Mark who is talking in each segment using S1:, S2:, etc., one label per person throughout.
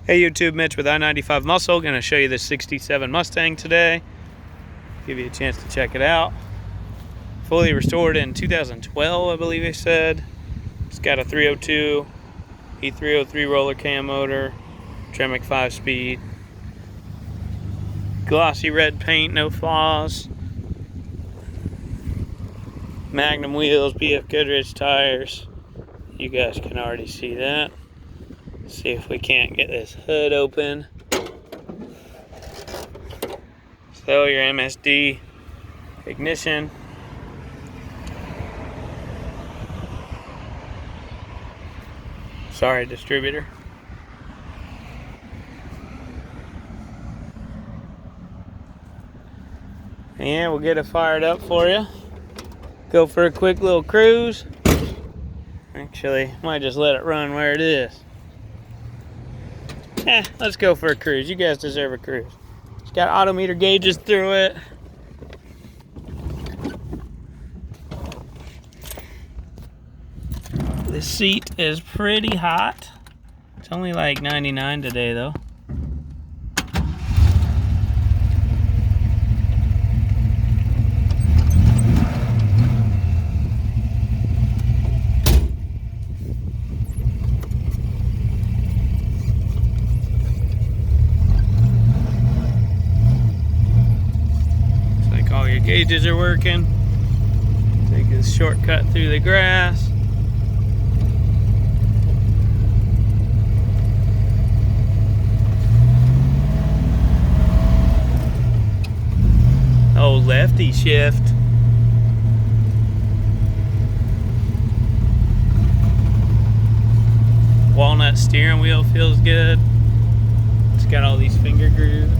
S1: Hey YouTube, Mitch with I-95 Muscle. Going to show you this 67 Mustang today. Give you a chance to check it out. Fully restored in 2012, I believe they said. It's got a 302 E303 roller cam motor, Tremic 5-speed. Glossy red paint, no flaws. Magnum wheels, BF Goodrich tires. You guys can already see that. See if we can't get this hood open. So your MSD ignition. Sorry, distributor. And we'll get it fired up for you. Go for a quick little cruise. Actually, might just let it run where it is. Let's go for a cruise. You guys deserve a cruise. It's got odometer gauges through it. The seat is pretty hot. It's only like 99 today though. All your gauges are working. Take this shortcut through the grass. Oh, lefty shift. Walnut steering wheel feels good. It's got all these finger grooves.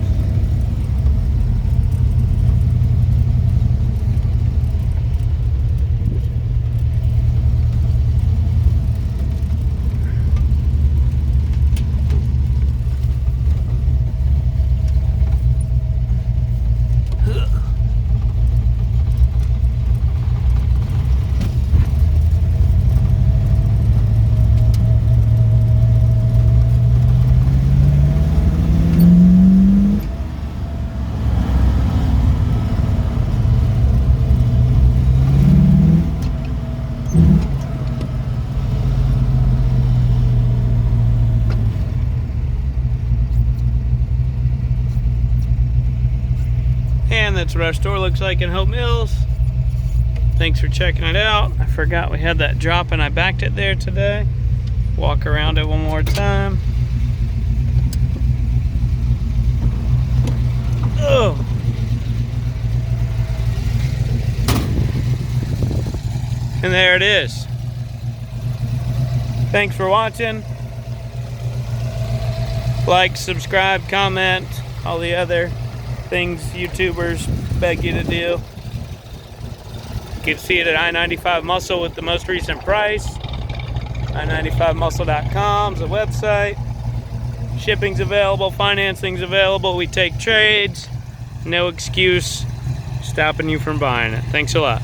S1: And that's what our store looks like in Hope Mills. Thanks for checking it out. I forgot we had that drop and I backed it there today. Walk around it one more time. Oh. And there it is. Thanks for watching. Like, subscribe, comment, all the other things YouTubers beg you to do. You can see it at I-95 Muscle with the most recent price. I95muscle.com is the website. Shipping's available, financing's available. We take trades. No excuse stopping you from buying it. Thanks a lot.